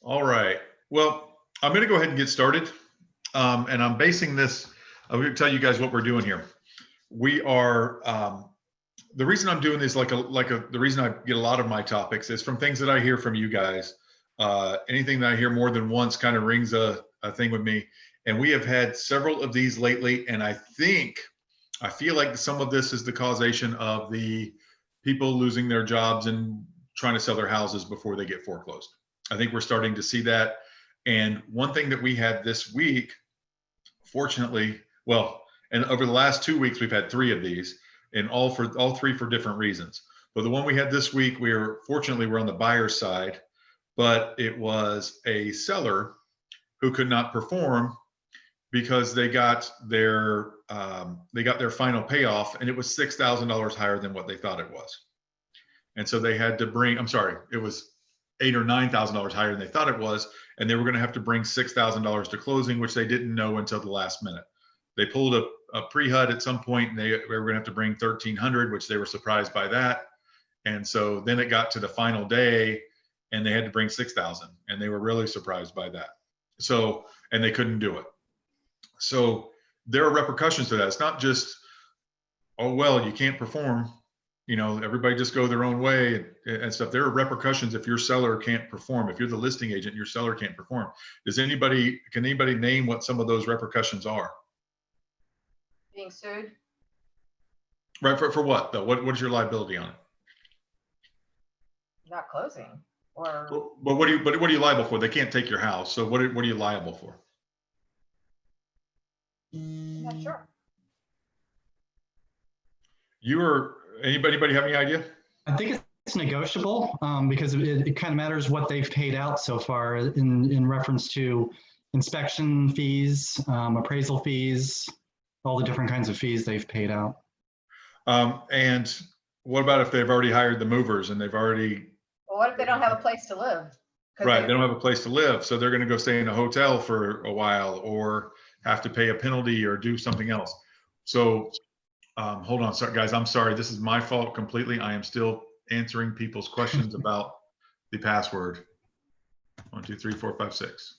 All right. Well, I'm going to go ahead and get started. And I'm basing this, I'm going to tell you guys what we're doing here. We are, the reason I'm doing this, the reason I get a lot of my topics is from things that I hear from you guys. Anything that I hear more than once kind of rings a thing with me. And we have had several of these lately. And I feel like some of this is the causation of the people losing their jobs and trying to sell their houses before they get foreclosed. I think we're starting to see that. And one thing that we had this week, fortunately, well, and over the last 2 weeks, we've had 3 of these, and all 3 for different reasons. But the one we had this week, fortunately, we're on the buyer's side, but it was a seller who could not perform because they got their final payoff, and it was $6,000 higher than what they thought it was. And so they had to bring, I'm sorry, it was $8,000 or $9,000 higher than they thought it was, and they were going to have to bring $6,000 to closing, which they didn't know until the last minute. They pulled a pre-HUD at some point, and they were going to have to bring $1,300, which they were surprised by that. And so then it got to the final day, and they had to bring $6,000, and they were really surprised by that. So, and they couldn't do it. So there are repercussions to that. It's not just, oh, well, you can't perform, everybody just go their own way and stuff. There are repercussions if your seller can't perform. If you're the listing agent, your seller can't perform. Can anybody name what some of those repercussions are? Being sued. Right, for what though? What is your liability on it? Not closing. Or but what are you liable for? They can't take your house. So what are you liable for? I'm not sure. Anybody have any idea? I think it's negotiable because it kind of matters what they've paid out so far in reference to inspection fees, appraisal fees, all the different kinds of fees they've paid out. And what about if they've already hired the movers and they've already... Well, what if they don't have a place to live? Right, they don't have a place to live, so they're going to go stay in a hotel for a while or have to pay a penalty or do something else. So hold on, sorry guys, I'm sorry, this is my fault completely. I am still answering people's questions about the password. 1 2 3 4 5 6.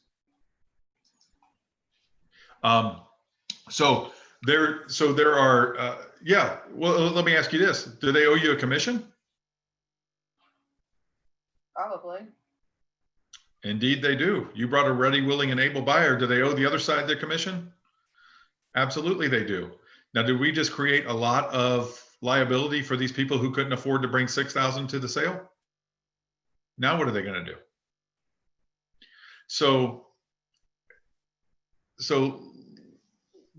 So there are yeah, well, let me ask you this, do they owe you a commission? Probably. Indeed they do. You brought a ready, willing, and able buyer. Do they owe the other side their commission? Absolutely they do. Now, did we just create a lot of liability for these people who couldn't afford to bring $6,000 to the sale? Now what are they going to do? So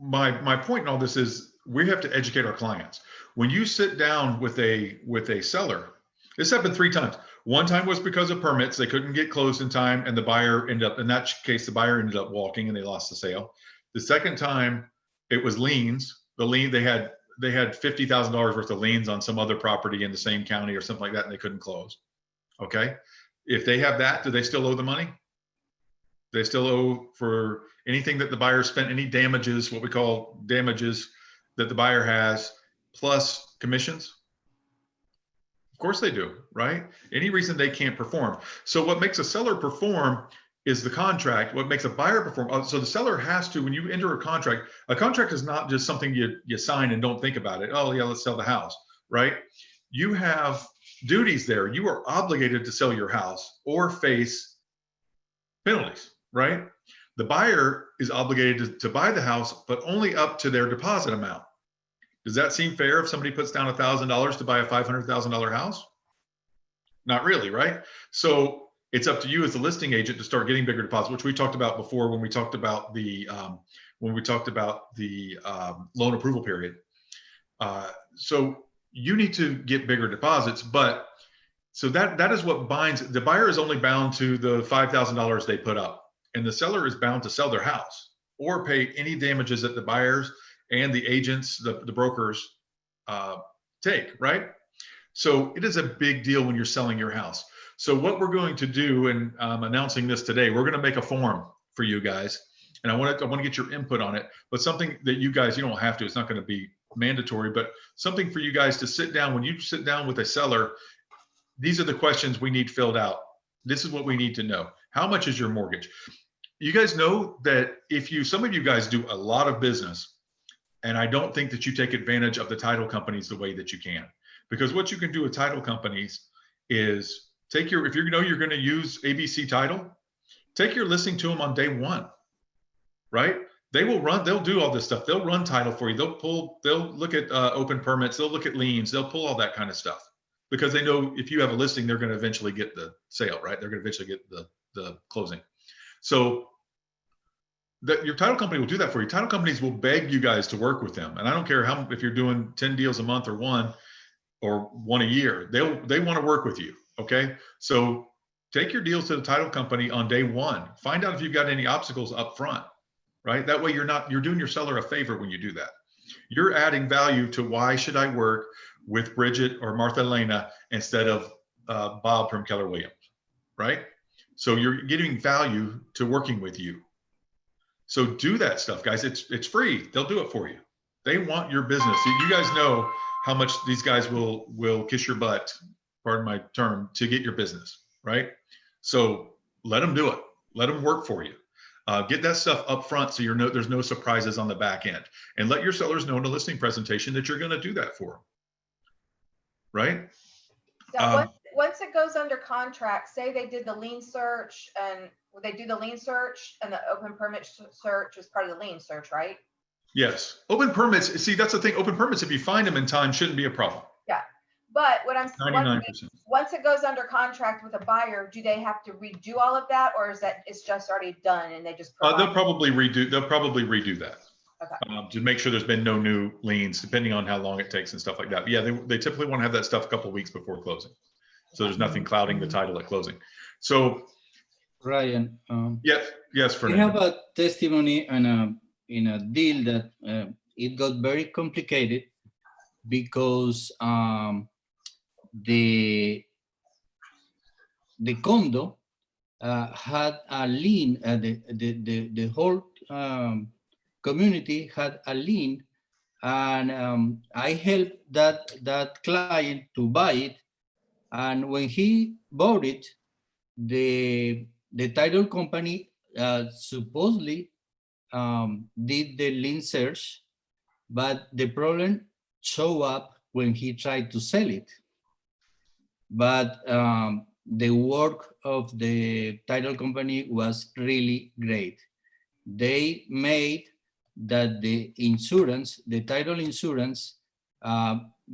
my point in all this is we have to educate our clients. When you sit down with a seller, this happened 3 times. One time was because of permits. They couldn't get closed in time, and the buyer ended up, in that case, the buyer ended up walking and they lost the sale. The second time it was liens. They had $50,000 worth of liens on some other property in the same county or something like that, and they couldn't close. Okay. If they have that, do they still owe the money? They still owe for anything that the buyer spent, any damages, what we call damages that the buyer has, plus commissions? Of course they do, right? Any reason they can't perform. So what makes a seller perform is the contract. What makes a buyer perform, so the seller has to, when you enter a contract is not just something you sign and don't think about it. Oh yeah, let's sell the house, right? You have duties there. You are obligated to sell your house or face penalties, right? The buyer is obligated to buy the house, but only up to their deposit amount. Does that seem fair if somebody puts down $1,000 to buy a $500,000 house? Not really, right? So it's up to you as the listing agent to start getting bigger deposits, which we talked about before when we talked about the loan approval period. So you need to get bigger deposits, but so that is what binds. The buyer is only bound to the $5,000 they put up, and the seller is bound to sell their house or pay any damages that the buyers and the agents, the brokers take, right? So it is a big deal when you're selling your house. So what we're going to do, and I'm announcing this today, we're going to make a form for you guys, and I want to get your input on it, but something that you guys, you don't have to, it's not going to be mandatory, but something for you guys to sit down. When you sit down with a seller, these are the questions we need filled out. This is what we need to know. How much is your mortgage? You guys know that some of you guys do a lot of business, and I don't think that you take advantage of the title companies the way that you can. Because what you can do with title companies is if you know you're going to use ABC Title, take your listing to them on day one, right? They'll do all this stuff. They'll run title for you. They'll look at open permits. They'll look at liens. They'll pull all that kind of stuff because they know if you have a listing, they're going to eventually get the sale, right? They're going to eventually get the closing. So your title company will do that for you. Title companies will beg you guys to work with them. And I don't care if you're doing 10 deals a month or one a year, they want to work with you. Okay. So take your deals to the title company on day one. Find out if you've got any obstacles up front, right? That way you're doing your seller a favor when you do that. You're adding value to why should I work with Bridget or Martha Elena instead of Bob from Keller Williams, right? So you're getting value to working with you. So do that stuff, guys. It's free. They'll do it for you. They want your business. You guys know how much these guys will kiss your butt, pardon my term, to get your business, right? So let them do it. Let them work for you. Get that stuff up front so there's no surprises on the back end. And let your sellers know in a listing presentation that you're going to do that for them, right? So once it goes under contract, say they did the lien search and they do the lien search and the open permit search is part of the lien search, right? Yes. Open permits. See, that's the thing. Open permits, if you find them in time, shouldn't be a problem. Yeah. But what I'm 99%. once it goes under contract with a buyer, do they have to redo all of that, or is that it's just already done and they just They'll probably redo that. Okay. To make sure there's been no new liens, depending on how long it takes and stuff like that. But yeah, they typically want to have that stuff a couple of weeks before closing, so there's nothing clouding the title at closing. So Ryan, yes, we Fernando. have a testimony in a deal that it got very complicated because the condo had a lien. The whole community had a lien, and I helped that client to buy it. And when he bought it, the title company supposedly did the lien search, but the problem showed up when he tried to sell it. But the work of the title company was really great. They made that the title insurance,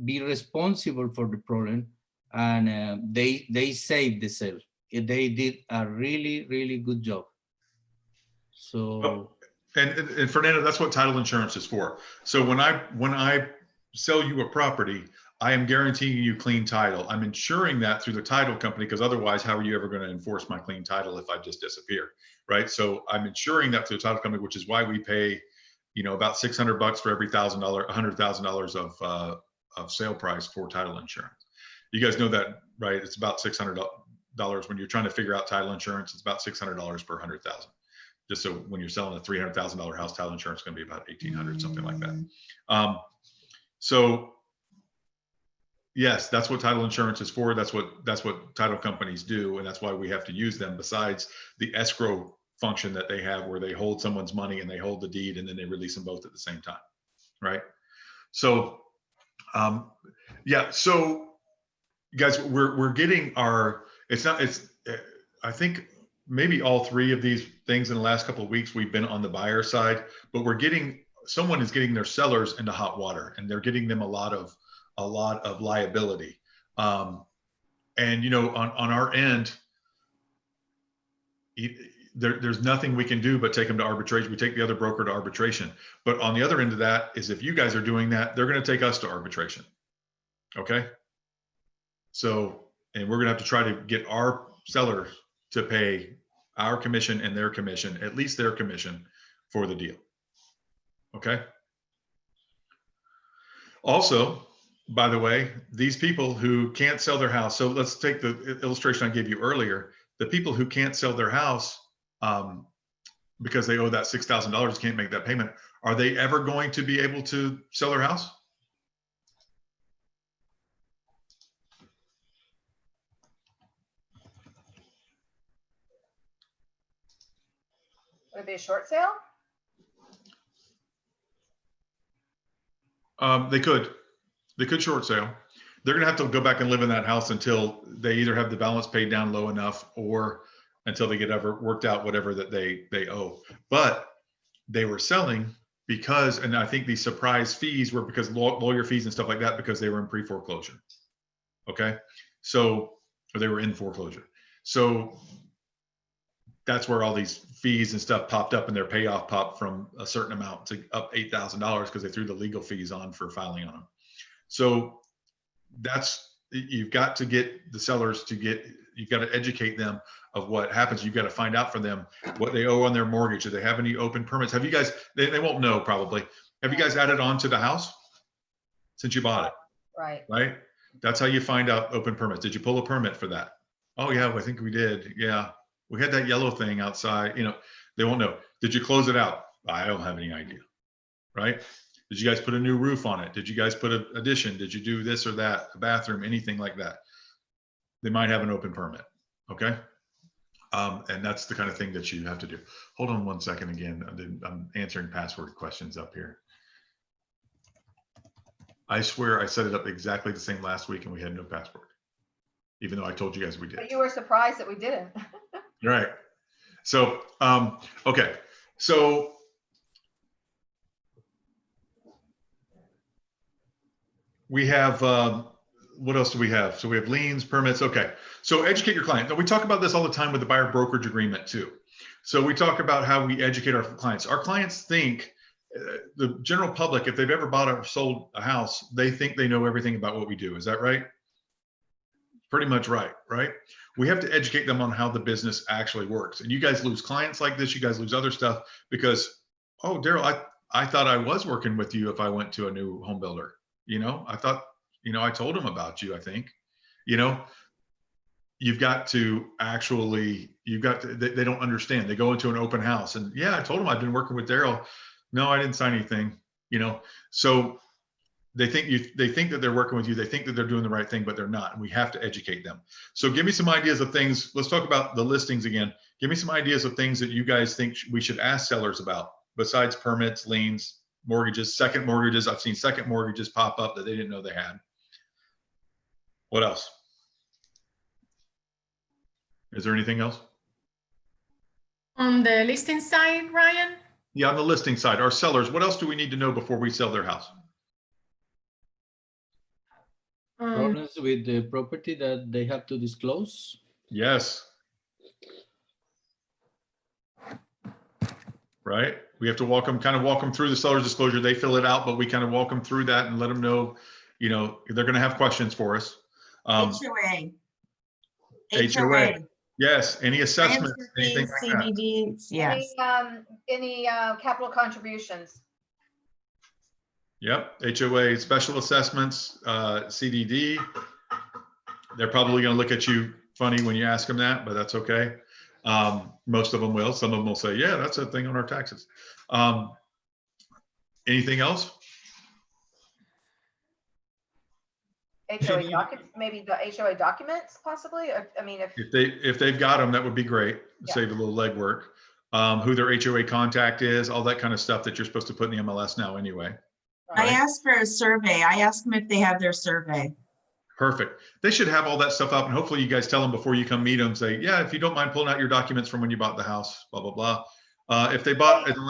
be responsible for the problem, and they saved the sale. They did a really, really good job. So. And Fernando, that's what title insurance is for. So when I sell you a property, I am guaranteeing you clean title. I'm insuring that through the title company, because otherwise, how are you ever going to enforce my clean title if I just disappear, right? So I'm insuring that through the title company, which is why we pay, about $600 for every $100,000 of sale price for title insurance. You guys know that, right? It's about $600 when you're trying to figure out title insurance. It's about $600 per 100,000. Just so when you're selling a $300,000 house, title insurance is going to be about $1,800, something like that. So yes, that's what title insurance is for. That's what title companies do, and that's why we have to use them. Besides the escrow function that they have, where they hold someone's money and they hold the deed, and then they release them both at the same time, right? So, yeah. So, guys, we're getting I think maybe all three of these things in the last couple of weeks we've been on the buyer side, but someone is getting their sellers into hot water, and they're getting them a lot of liability. And on our end, there's nothing we can do but take them to arbitration. We take the other broker to arbitration. But on the other end of that is, if you guys are doing that, they're going to take us to arbitration. Okay. So, and we're going to have to try to get our sellers to pay our commission and their commission, at least their commission, for the deal. Okay. Also, by the way, these people who can't sell their house. So let's take the illustration I gave you earlier. The people who can't sell their house because they owe that $6,000, can't make that payment. Are they ever going to be able to sell their house? Would it be a short sale? They could short sale. They're gonna have to go back and live in that house until they either have the balance paid down low enough or until they get ever worked out whatever that they owe. But they were selling because, and I think these surprise fees were because lawyer fees and stuff like that, because they were in pre-foreclosure. Okay. So, or they were in foreclosure. So that's where all these fees and stuff popped up, and their payoff popped from a certain amount to up $8,000 because they threw the legal fees on for filing on them. So that's, you've got to get the sellers to get, you've got to educate them of what happens. You've got to find out from them what they owe on their mortgage. Do they have any open permits? Have you guys, they won't know probably. Have you guys added on to the house since you bought it? Right. Right? That's how you find out open permits. Did you pull a permit for that? Oh yeah, I think we did. Yeah. We had that yellow thing outside, you know, they won't know. Did you close it out? I don't have any idea. Right? Did you guys put a new roof on it? Did you guys put an addition? Did you do this or that, a bathroom, anything like that? They might have an open permit. Okay. And that's the kind of thing that you have to do. Hold on one second again. I'm answering password questions up here. I swear I set it up exactly the same last week and we had no password, even though I told you guys we did. But you were surprised that we didn't. Right. So, okay. So we have, what else do we have? So we have liens, permits. Okay. So educate your client. Now we talk about this all the time with the buyer brokerage agreement too. So we talk about how we educate our clients. Our clients think, the general public, if they've ever bought or sold a house, they think they know everything about what we do. Is that right? Pretty much right, right? We have to educate them on how the business actually works. And you guys lose clients like this. You guys lose other stuff because, oh, Daryl, I thought I was working with you if I went to a new home builder. You know, I thought, you know, I told them about you, I think. You know, you've got to actually, they don't understand. They go into an open house and yeah, I told them I've been working with Daryl. No, I didn't sign anything, you know? So they think that they're working with you. They think that they're doing the right thing, but they're not. And we have to educate them. So give me some ideas of things. Let's talk about the listings again. Give me some ideas of things that you guys think we should ask sellers about besides permits, liens, mortgages, second mortgages. I've seen second mortgages pop up that they didn't know they had. What else? Is there anything else? On the listing side, Ryan? Yeah, on the listing side, our sellers, what else do we need to know before we sell their house? Problems with the property that they have to disclose? Yes. Right? We have to kind of walk them through the seller's disclosure. They fill it out, but we kind of walk them through that and let them know, you know, they're going to have questions for us. HOA. HOA. Yes. Any assessments, anything like that. CDDs, yes. Any capital contributions? Yep. HOA, special assessments, CDD. They're probably going to look at you funny when you ask them that, but that's okay. Most of them will. Some of them will say, yeah, that's a thing on our taxes. Anything else? HOA documents, maybe the HOA documents possibly. I mean, If they've got them, that would be great. Yeah. Save a little legwork. Who their HOA contact is, all that kind of stuff that you're supposed to put in the MLS now anyway. I asked for a survey. I asked them if they have their survey. Perfect. They should have all that stuff up, and hopefully you guys tell them before you come meet them, say, yeah, if you don't mind pulling out your documents from when you bought the house, blah, blah, blah. If they bought in the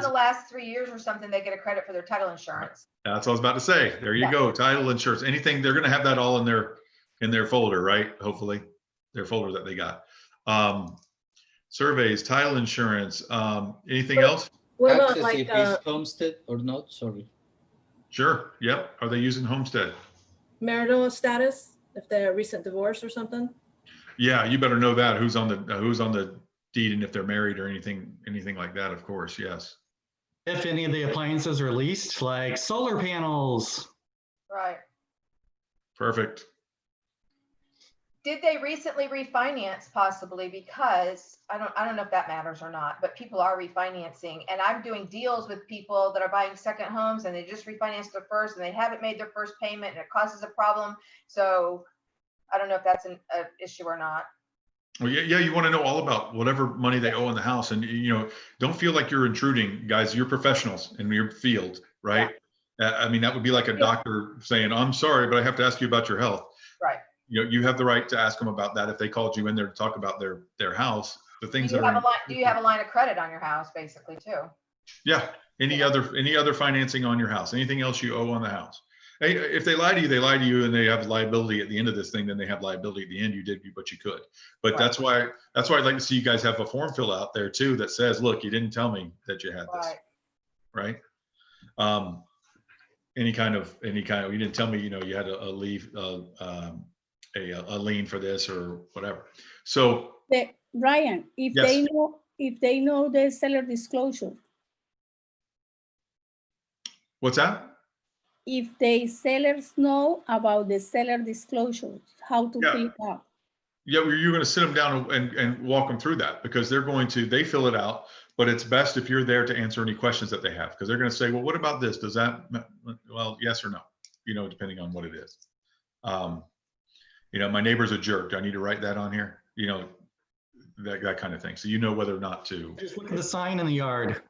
last 3 years or something, they get a credit for their title insurance. That's what I was about to say. There you go. Title insurance, anything, they're going to have that all in their folder, right? Hopefully their folder that they got. Surveys, title insurance, anything else? What about Access like if it's homestead or not, sorry. Sure. Yep. Are they using homestead? marital status, if they're a recent divorce or something? Yeah, you better know that. Who's on the deed and if they're married or anything like that, of course, yes. If any of the appliances are leased, like solar panels. Right. Perfect. Did they recently refinance possibly? Because I don't know if that matters or not, but people are refinancing, and I'm doing deals with people that are buying second homes and they just refinanced their first and they haven't made their first payment and it causes a problem. So I don't know if that's an issue or not. Well, yeah, you want to know all about whatever money they owe in the house, and don't feel like you're intruding, guys. You're professionals in your field, right? I mean, that would be like a doctor saying, "I'm sorry, but I have to ask you about your health." Right. You have the right to ask them about that if they called you in there to talk about their house, the things Do that are. you have a line of credit on your house, basically, too? Yeah. Any other financing on your house? Anything else you owe on the house? Hey, if they lie to you, they lie to you, and they have liability at the end of this thing. Then they have liability at the end. You did what you could, but Right. that's why I'd like to see you guys have a form fill out there too that says, "Look, you didn't tell me that you had this." Right. Right? Any kind of you didn't tell me you had a lien for this or whatever. So Ryan, if Yes. they know the seller disclosure, what's that? if the sellers know about the seller disclosure, how to fill it out. Yeah, you're going to sit them down and walk them through that, because they fill it out, but it's best if you're there to answer any questions that they have, because they're going to say, well, what about this? Does that, well, yes or no, depending on what it is. My neighbor's a jerk. Do I need to write that on here? That kind of thing. So whether or not to. Just look at the sign in the yard.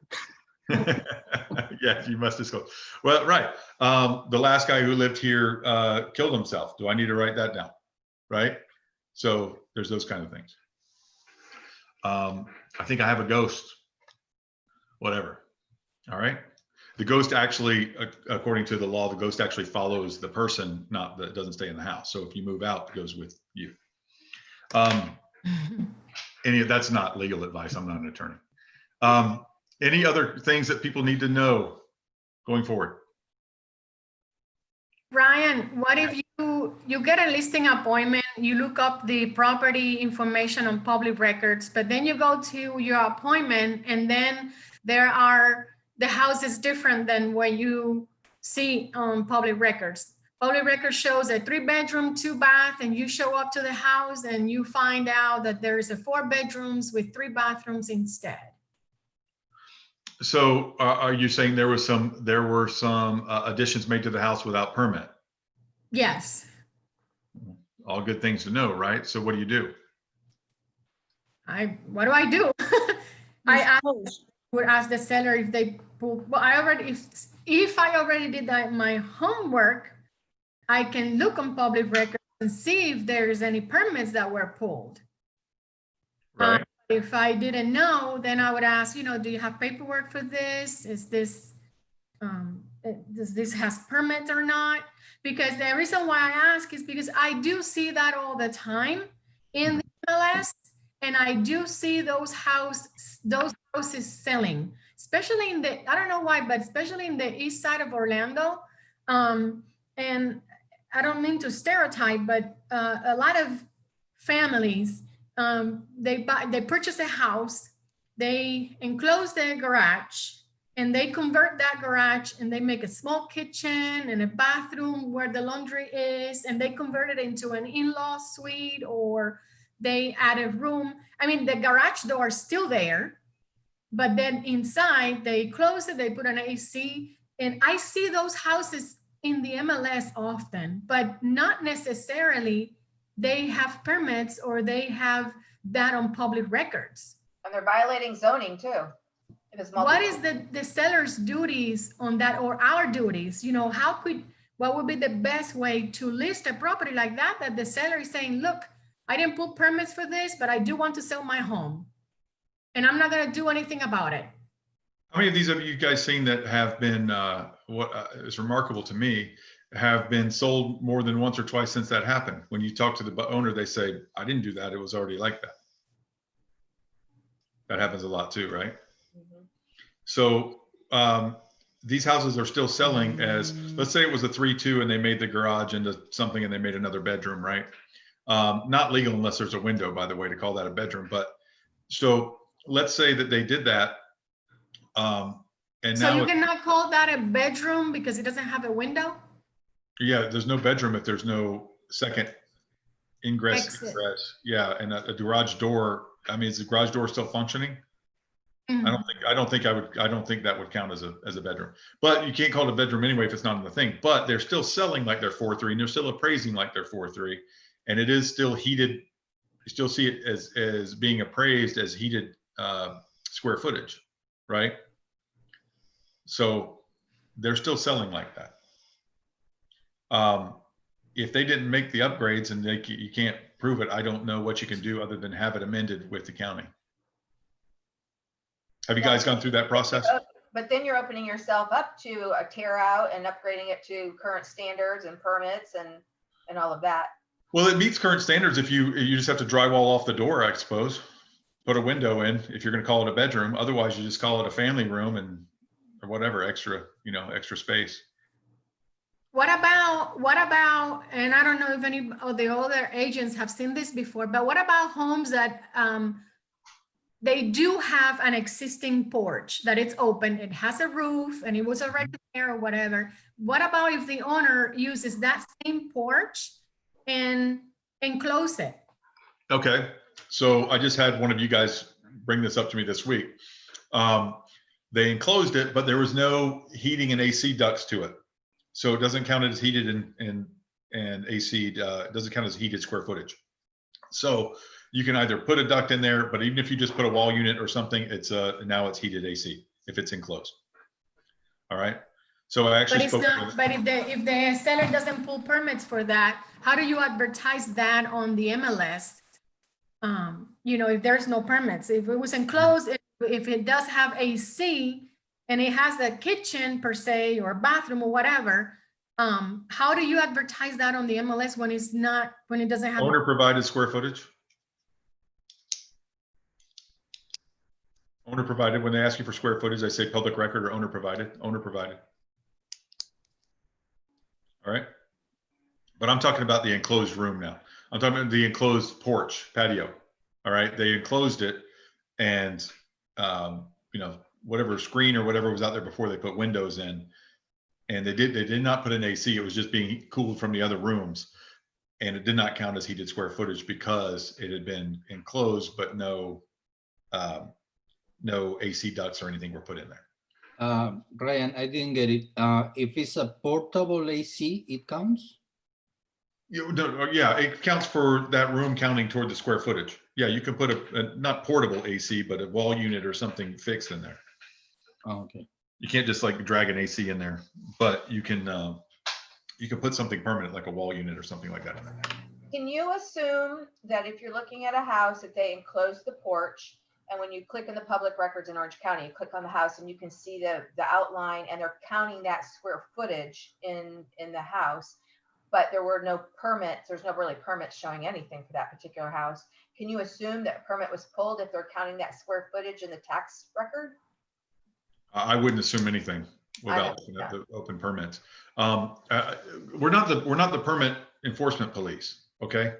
Yeah, you must disclose. Well, right. The last guy who lived here killed himself. Do I need to write that down? Right. So there's those kind of things. I think I have a ghost. Whatever. All right. The ghost actually, according to the law, the ghost actually follows the person, not that doesn't stay in the house. So if you move out, it goes with you. That's not legal advice. I'm not an attorney. Any other things that people need to know going forward? Ryan, what if you get a listing appointment, you look up the property information on public records, but then you go to your appointment and then the house is different than what you see on public records. Public records shows a 3-bedroom, 2-bath, and you show up to the house and you find out that there's a 4 bedrooms with 3 bathrooms instead. So are you saying there were some additions made to the house without permit? Yes. All good things to know, right? So what do you do? What do I do? I would ask the seller if they pull. Well, if I already did my homework, I can look on public records and see if there's any permits that were pulled. Right. If I didn't know, then I would ask, do you have paperwork for this? Is this, does this has permits or not? Because the reason why I ask is because I do see that all the time in the MLS, and I do see those houses selling, especially I don't know why, but especially in the east side of Orlando. And I don't mean to stereotype, but a lot of families, they purchase a house, they enclose their garage, and they convert that garage and they make a small kitchen and a bathroom where the laundry is, and they convert it into an in-law suite, or they add a room. I mean, the garage door is still there, but then inside they close it, they put an AC, and I see those houses in the MLS often, but not necessarily they have permits or they have that on public records. And they're violating zoning too. What is the seller's duties on that, or our duties? What would be the best way to list a property like that the seller is saying, look, I didn't pull permits for this, but I do want to sell my home and I'm not going to do anything about it. How many of these have you guys seen that have been, what is remarkable to me, have been sold more than once or twice since that happened? When you talk to the owner, they say, I didn't do that. It was already like that. That happens a lot too, right? Mm-hmm. So these houses are still selling as, let's say it was a 3-2 and they made the garage into something and they made another bedroom, right? Not legal unless there's a window, by the way, to call that a bedroom. But so let's say that they did that. And so now you cannot call that a bedroom because it doesn't have a window? Yeah, there's no bedroom if there's no second ingress. Yeah, and a garage door. I mean, is the garage door still functioning? Mm-hmm. I don't think that would count as a bedroom. But you can't call it a bedroom anyway if it's not in the thing. But they're still selling like they're 4-3, and they're still appraising like they're 4-3, and it is still heated you still see it as being appraised as heated square footage, right? So they're still selling like that. If they didn't make the upgrades and you can't prove it, I don't know what you can do other than have it amended with the county. Have you guys gone through that process? But then you're opening yourself up to a tear out and upgrading it to current standards and permits and all of that. Well, it meets current standards if you just have to drywall off the door, I suppose. Put a window in if you're going to call it a bedroom. Otherwise, you just call it a family room or whatever extra space. What about, and I don't know if any of the other agents have seen this before, but what about homes that they do have an existing porch that it's open, it has a roof and it was already there or whatever. What about if the owner uses that same porch and enclose it? Okay. So I just had one of you guys bring this up to me this week. They enclosed it, but there was no heating and AC ducts to it. So it doesn't count as heated and AC, it doesn't count as heated square footage. So you can either put a duct in there, but even if you just put a wall unit or something, it's now it's heated AC if it's enclosed. All right. So I actually But if the seller doesn't pull permits for that, how do you advertise that on the MLS? If there's no permits, if it was enclosed, if it does have AC and it has a kitchen per se or bathroom or whatever, how do you advertise that on the MLS when it doesn't have owner provided square footage? Owner provided. When they ask you for square footage, I say public record or owner provided. Owner provided. All right. But I'm talking about the enclosed room now. I'm talking about the enclosed porch patio. All right. They enclosed it and, whatever screen or whatever was out there before they put windows in, and they did not put an AC. It was just being cooled from the other rooms. And it did not count as heated square footage because it had been enclosed, but no AC ducts or anything were put in there. Ryan, I didn't get it. If it's a portable AC, it counts? Yeah, it counts for that room counting toward the square footage. Yeah, you can put a not portable AC, but a wall unit or something fixed in there. Oh, okay. You can't just like drag an AC in there, but you can put something permanent like a wall unit or something like that in there. Can you assume that if you're looking at a house, that they enclose the porch, and when you click in the public records in Orange County, you click on the house and you can see the outline, and they're counting that square footage in the house, but there were no permits. There's no really permits showing anything for that particular house. Can you assume that a permit was pulled if they're counting that square footage in the tax record? I wouldn't assume anything without the open permits. We're not the permit enforcement police. Okay.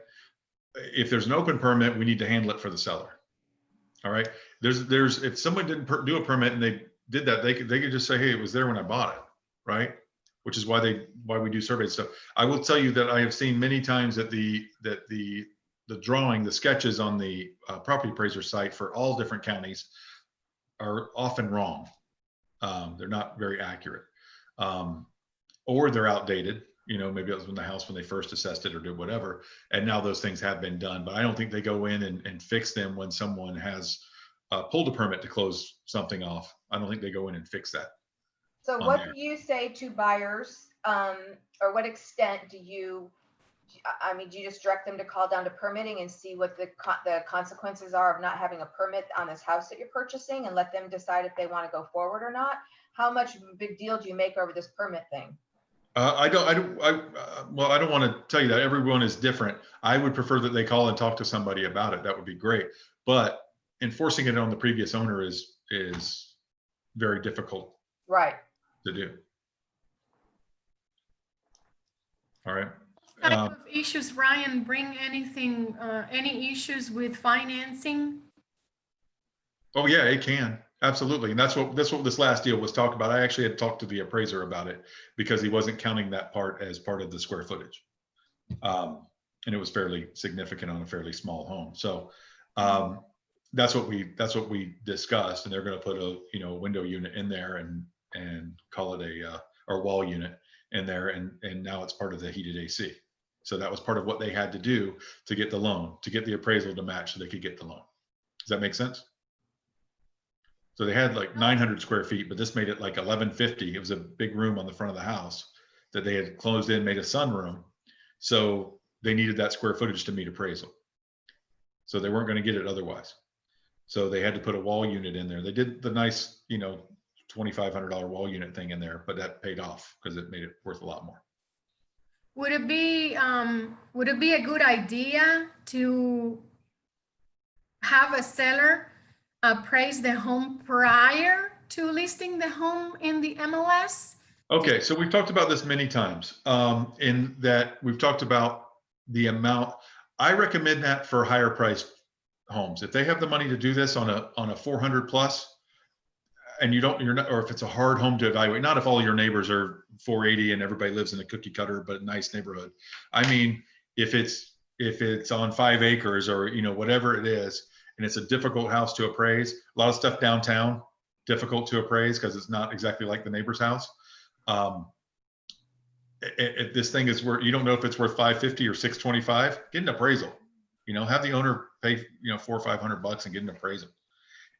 If there's an open permit, we need to handle it for the seller. All right. If someone didn't do a permit and they did that, they could just say, hey, it was there when I bought it. Right. Which is why we do surveys. So I will tell you that I have seen many times that the drawing, the sketches on the property appraiser site for all different counties are often wrong. They're not very accurate, or they're outdated. Maybe it was when they first assessed it or did whatever. And now those things have been done, but I don't think they go in and fix them when someone has pulled a permit to close something off. I don't think they go in and fix that. So what do you say to buyers, or what extent do you just direct them to call down to permitting and see what the consequences are of not having a permit on this house that you're purchasing, and let them decide if they want to go forward or not? How much of a big deal do you make over this permit thing? I don't want to tell you that. Everyone is different. I would prefer that they call and talk to somebody about it. That would be great. But enforcing it on the previous owner is very difficult. Right. To do. All right. What type of issues, Ryan, bring anything, any issues with financing? Oh yeah, it can. Absolutely. And that's what this last deal was talked about. I actually had talked to the appraiser about it because he wasn't counting that part as part of the square footage. And it was fairly significant on a fairly small home. So that's what we discussed. And they're going to put a window unit in there and call it a wall unit in there. And now it's part of the heated AC. So that was part of what they had to do to get the loan, to get the appraisal to match so they could get the loan. Does that make sense? So they had like 900 square feet, but this made it like 1150. It was a big room on the front of the house that they had closed in, made a sunroom. So they needed that square footage to meet appraisal. So they weren't going to get it otherwise. So they had to put a wall unit in there. They did the nice, you know, $2,500 wall unit thing in there, but that paid off because it made it worth a lot more. Would it be a good idea to have a seller appraise the home prior to listing the home in the MLS? Okay, so we've talked about this many times, in that we've talked about the amount. I recommend that for higher priced homes. If they have the money to do this on a 400 plus, and you're not, or if it's a hard home to evaluate, not if all your neighbors are 480 and everybody lives in a cookie cutter but a nice neighborhood. I mean, if it's on 5 acres or, you know, whatever it is, and it's a difficult house to appraise, a lot of stuff downtown, difficult to appraise because it's not exactly like the neighbor's house. This thing is worth, you don't know if it's worth 550 or 625, get an appraisal, you know, have the owner pay, you know, $400 or $500 and get an appraisal.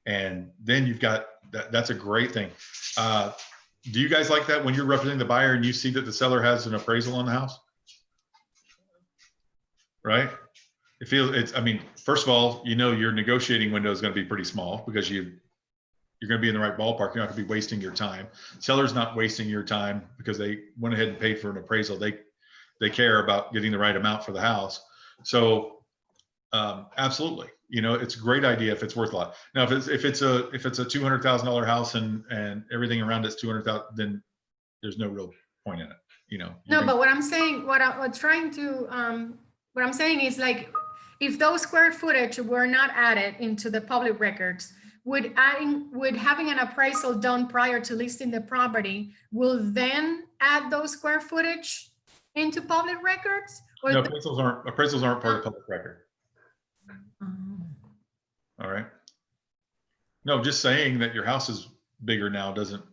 And then you've got that. That's a great thing. Do you guys like that when you're representing the buyer and you see that the seller has an appraisal on the house? Right? It feels, I mean, first of all, you know, your negotiating window is going to be pretty small because you're going to be in the right ballpark. You're not going to be wasting your time. Seller's not wasting your time because they went ahead and paid for an appraisal. They care about getting the right amount for the house. So absolutely, you know, it's a great idea if it's worth a lot. Now, if it's a $200,000 house and everything around it's 200,000, then there's no real point in it. You know. No, but what I'm saying, what I'm saying is, like, if those square footage were not added into the public records, would having an appraisal done prior to listing the property will then add those square footage into public records? Or no, appraisals aren't part of public record. All right. No, just saying that your house is bigger now doesn't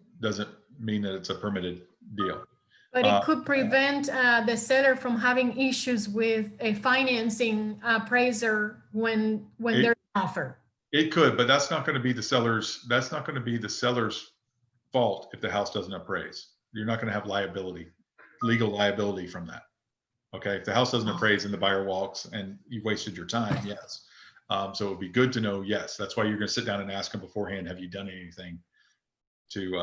mean that it's a permitted deal. But it could prevent the seller from having issues with a financing appraiser when there's an offer. It could, but that's not going to be the seller's. That's not going to be the seller's fault if the house doesn't appraise. You're not going to have liability, legal liability from that. Okay, if the house doesn't appraise and the buyer walks and you wasted your time, yes. So it would be good to know, yes. That's why you're going to sit down and ask them beforehand, have you done anything to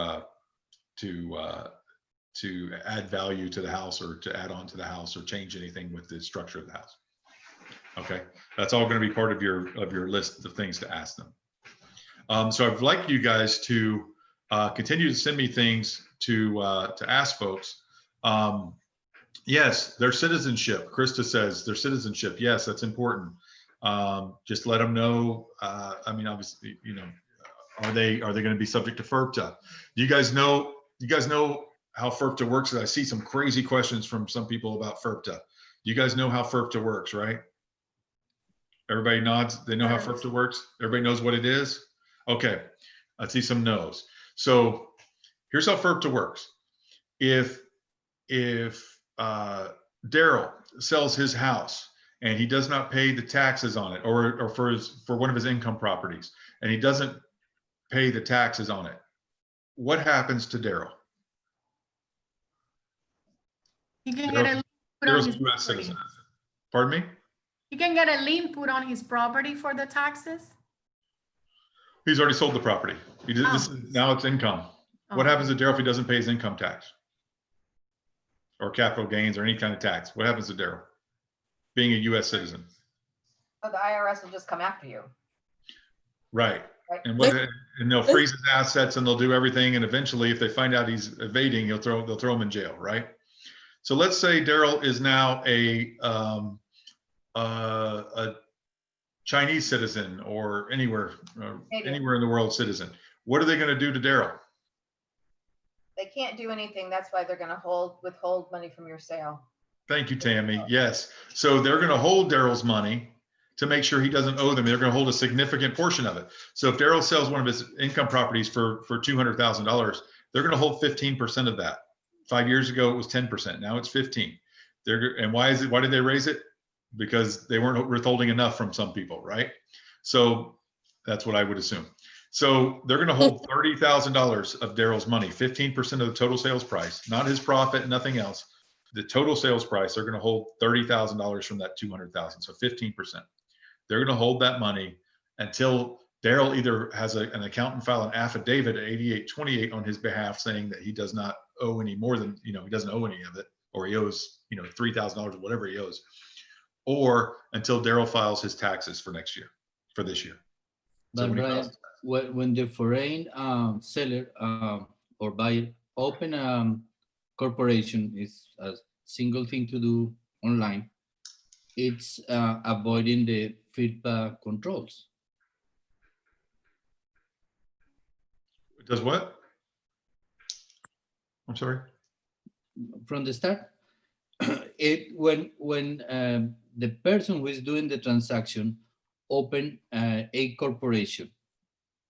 add value to the house or to add on to the house or change anything with the structure of the house? Okay, that's all going to be part of your list of things to ask them. So I'd like you guys to continue to send me things to ask folks. Yes, their citizenship. Krista says their citizenship. Yes, that's important. Just let them know. I mean, obviously, you know, are they going to be subject to FIRPTA? Do you guys know how FIRPTA works? I see some crazy questions from some people about FIRPTA. You guys know how FIRPTA works, right? Everybody nods. They know how FIRPTA works. Everybody knows what it is. Okay, I see some no's. So here's how FIRPTA works. If Daryl sells his house and he does not pay the taxes on it, or for one of his income properties, and he doesn't pay the taxes on it, what happens to Daryl? He can get a lien put on Daryl's his a U.S. property. citizen. Pardon me? He can get a lien put on his property for the taxes. He's already sold the property. Now it's income. What happens to Daryl if he doesn't pay his income tax or capital gains or any kind of tax? What happens to Daryl being a U.S. citizen? So the IRS will just come after you. Right. Right. And they'll freeze his assets and they'll do everything. And eventually, if they find out he's evading, they'll throw him in jail. Right. So let's say Daryl is now a Chinese citizen or anywhere in the world citizen. What are they going to do to Daryl? They can't do anything. That's why they're going to withhold money from your sale. Thank you, Tammy. Yes. So they're going to hold Daryl's money to make sure he doesn't owe them. They're going to hold a significant portion of it. So if Daryl sells one of his income properties for $200,000, they're going to hold 15% of that. 5 years ago, it was 10%. Now it's 15. And why did they raise it? Because they weren't withholding enough from some people, right? So that's what I would assume. So they're going to hold $30,000 of Daryl's money, 15% of the total sales price, not his profit, nothing else. The total sales price, they're going to hold $30,000 from that 200,000, so 15%. They're going to hold that money until Daryl either has an accountant file an affidavit at 8828 on his behalf saying that he does not owe any more than, he doesn't owe any of it, or he owes, $3,000 or whatever he owes, or until Daryl files his taxes for next year, for this year. So But when he Brian, files- when the foreign seller or buyer open a corporation, is a single thing to do online. It's avoiding the feedback controls. Does what? I'm sorry. From the start, when the person who is doing the transaction open a corporation,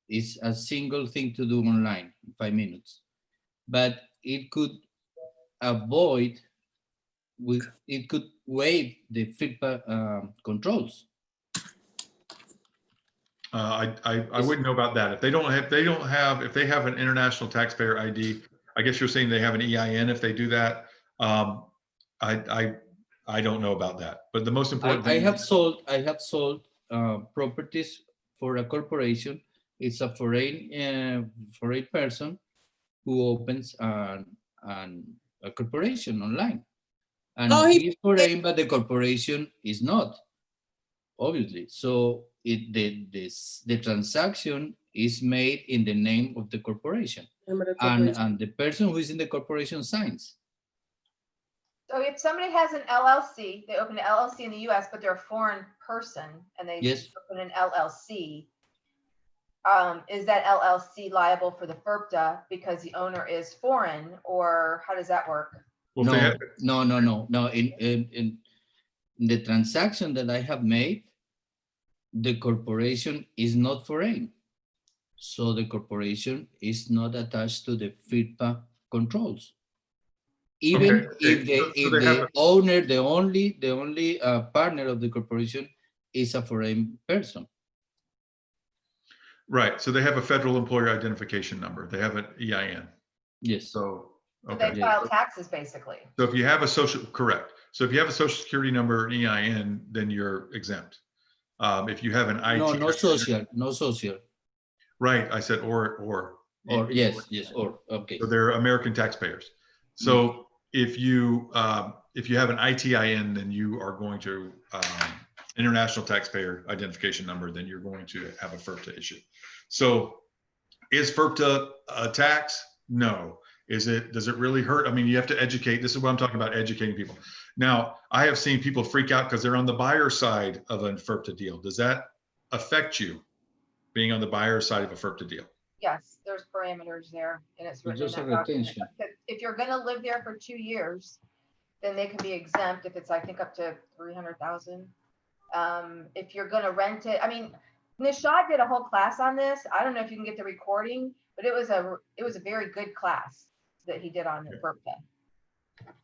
it's a single thing to do online in 5 minutes, but it could avoid, it could waive the feedback controls. I wouldn't know about that. If they have an international taxpayer ID, I guess you're saying they have an EIN if they do that. I don't know about that, but the most important I thing. have sold properties for a corporation. It's a foreign person who opens a corporation online, and Oh, he's foreign, but the corporation is not, obviously. So the transaction is made in the name of the corporation, and the person who is in the corporation signs. So if somebody has an LLC, they open an LLC in the US, but they're a foreign person and they Yes. open an LLC, is that LLC liable for the FIRPTA because the owner is foreign, or how does that work? Well, if they have- No. In the transaction that I have made, the corporation is not foreign. So the corporation is not attached to the FIRPTA controls. Even Okay, if so they have the owner, the only partner of the corporation is a foreign person. Right. So they have a federal employer identification number. They have an EIN. Yes. So, So okay. they file taxes basically. So if you have correct. So if you have a social security number, an EIN, then you're exempt. If you have an IT. No social. Right. I said, or. Yes, okay. So they're American taxpayers. So if you have an ITIN, then you are going to international taxpayer identification number, then you're going to have a FIRPTA issue. So is FIRPTA a tax? No. Does it really hurt? I mean, you have to educate. This is what I'm talking about, educating people. Now, I have seen people freak out because they're on the buyer side of a FIRPTA deal. Does that affect you being on the buyer side of a FIRPTA deal? Yes, there's parameters there and it's written in Just a that document. retention. If you're gonna live there for 2 years, then they can be exempt if it's, I think, up to 300,000. If you're gonna rent it, I mean, Nishad did a whole class on this. I don't know if you can get the recording, but it was a very good class that he did on the FIRPTA.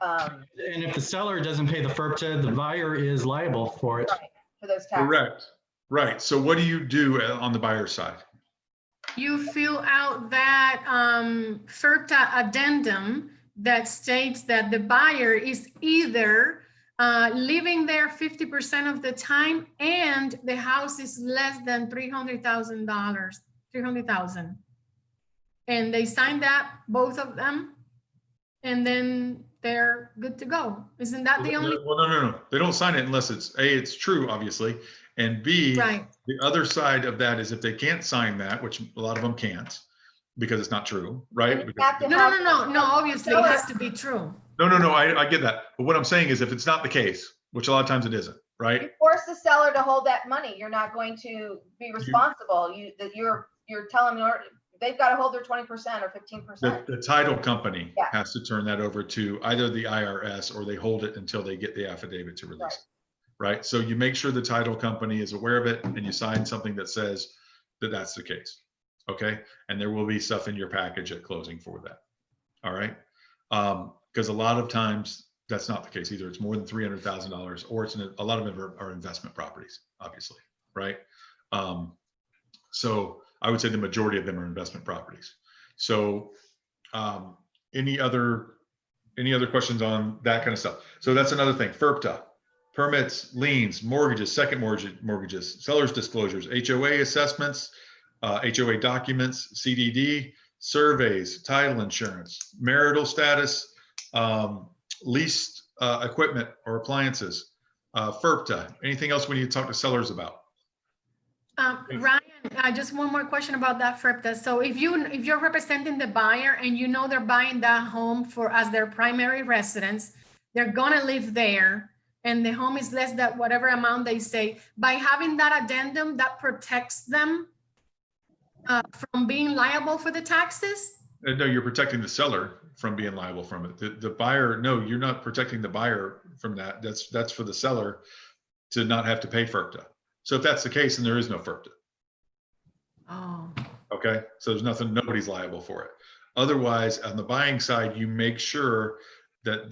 And if the seller doesn't pay the FIRPTA, the buyer is liable for it. Right, for those taxes. Correct. Right. So what do you do on the buyer side? You fill out that FIRPTA addendum that states that the buyer is either living there 50% of the time and the house is less than $300,000, 300,000. And they sign that, both of them, and then they're good to go. Isn't that the only? Well, no. They don't sign it unless it's true, obviously. And B, Right. the other side of that is if they can't sign that, which a lot of them can't because it's not true, right? You have to No, obviously it has to be true. No, I get that. But what I'm saying is if it's not the case, which a lot of times it isn't, right? You force the seller to hold that money. You're not going to be responsible. You're telling them they've got to hold their 20% or 15%. The title company Yeah. has to turn that over to either the IRS or they hold it until they get the affidavit to release it. Right. So you make sure the title company is aware of it and you sign something that says that that's the case. Okay. And there will be stuff in your package at closing for that. All right. Because a lot of times that's not the case either. It's more than $300,000, or it's a lot of them are investment properties, obviously, right? So I would say the majority of them are investment properties. So any other questions on that kind of stuff? So that's another thing. FIRPTA, permits, liens, mortgages, second mortgages, seller's disclosures, HOA assessments, HOA documents, CDD, surveys, title insurance, marital status, leased equipment or appliances, FIRPTA. Anything else we need to talk to sellers about? Ryan, just one more question about that FIRPTA. So if you're representing the buyer and you know they're buying that home as their primary residence, they're gonna live there, and the home is less than whatever amount they say, by having that addendum, that protects them from being liable for the taxes? No, you're protecting the seller from being liable from it. The buyer, no, you're not protecting the buyer from that. That's for the seller to not have to pay FIRPTA. So if that's the case, then there is no FIRPTA. Oh. Okay, so there's nobody's liable for it. Otherwise, on the buying side, you make sure that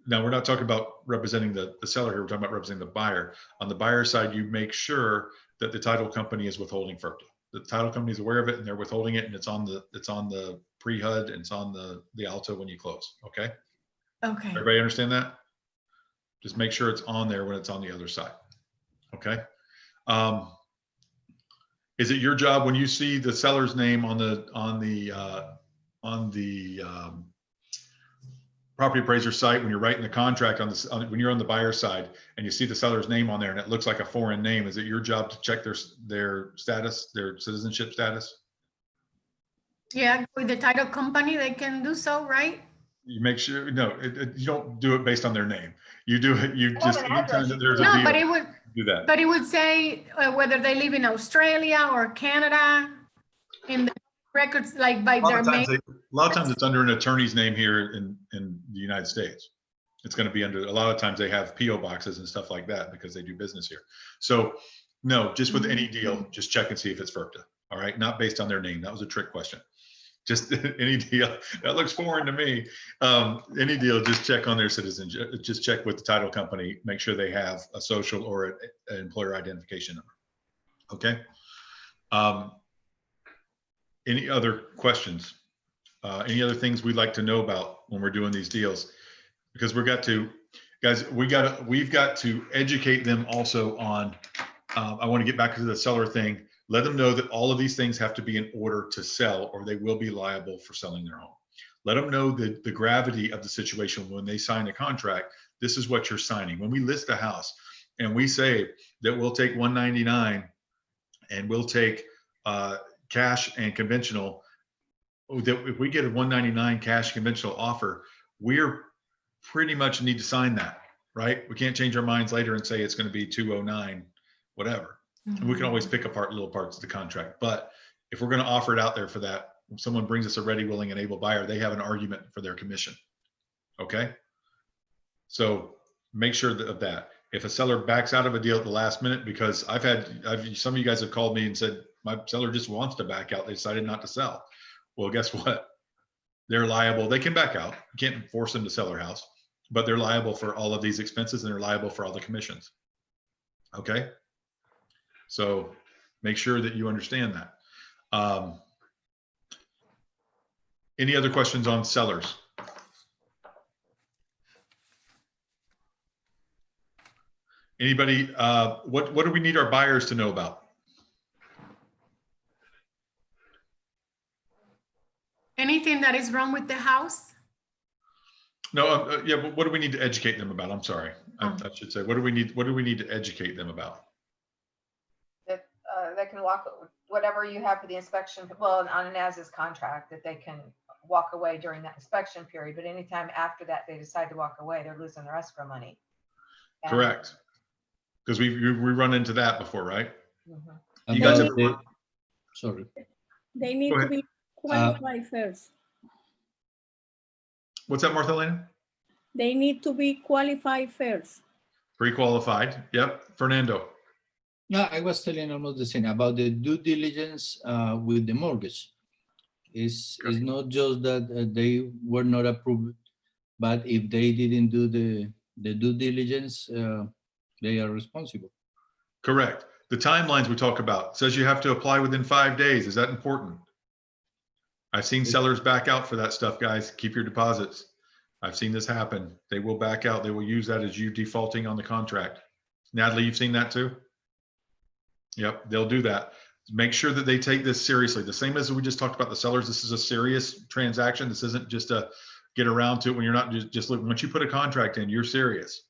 now we're not talking about representing the seller here, we're talking about representing the buyer. On the buyer side, you make sure that the title company is withholding FIRPTA. The title company is aware of it and they're withholding it, and it's on the pre-HUD and it's on the Alto when you close. Okay. Okay. Everybody understand that? Just make sure it's on there when it's on the other side. Okay. Is it your job when you see the seller's name on the property appraiser site, when you're writing the contract when you're on the buyer side and you see the seller's name on there and it looks like a foreign name, is it your job to check their status, their citizenship status? Yeah, with the title company, they can do so, right? You make sure, no, you don't do it based on their name. You do it, you Have just, an anytime address, that you there's a can- No, deal, but it would, do that. but it would say whether they live in Australia or Canada in the records, like by A lot their of main. times it's under an attorney's name here in the United States. It's going to be under, a lot of times they have PO boxes and stuff like that because they do business here. So no, just with any deal, just check and see if it's FIRPTA. All right. Not based on their name. That was a trick question. Just any deal that looks foreign to me. Any deal, just check on their citizenship. Just check with the title company, make sure they have a social or an employer identification number. Okay. Any other questions? Any other things we'd like to know about when we're doing these deals? Because we've got to educate them also on, I want to get back to the seller thing. Let them know that all of these things have to be in order to sell, or they will be liable for selling their home. Let them know the gravity of the situation when they sign a contract. This is what you're signing. When we list a house and we say that we'll take 199 and we'll take cash and conventional, that if we get a 199 cash conventional offer, we're pretty much need to sign that, right? We can't change our minds later and say it's going to be 209, whatever. And we can always pick apart little parts of the contract. But if we're going to offer it out there for that, if someone brings us a ready, willing, and able buyer, they have an argument for their commission. Okay. So make sure of that. If a seller backs out of a deal at the last minute, because some of you guys have called me and said, my seller just wants to back out. They decided not to sell. Well, guess what? They're liable. They can back out. You can't force them to sell their house, but they're liable for all of these expenses and they're liable for all the commissions. Okay. So make sure that you understand that. Any other questions on sellers? Anybody, what do we need our buyers to know about? Anything that is wrong with the house? No, yeah, but what do we need to educate them about? I'm sorry. I should say, what do we need to educate them about? That they can walk, whatever you have for the inspection, well, on an as-is contract, that they can walk away during that inspection period, but anytime after that, they decide to walk away, they're losing their escrow money. And- Correct. Because we run into that before, right? Mhm. You guys Sorry. They need Go to ahead. be qualified first. What's that, Martha Elena? They need to be qualified first. Pre-qualified. Yep. Fernando. No, I was telling almost the same about the due diligence with the mortgage. It's not just that they were not approved But if they didn't do the due diligence, they are responsible. Correct. The timelines we talk about says you have to apply within 5 days. Is that important? I've seen sellers back out for that stuff, guys. Keep your deposits. I've seen this happen. They will back out. They will use that as you defaulting on the contract. Natalie, you've seen that too? Yep, they'll do that. Make sure that they take this seriously. The same as we just talked about the sellers. This is a serious transaction. This isn't just a get around to it when you're not just looking. Once you put a contract in, you're serious,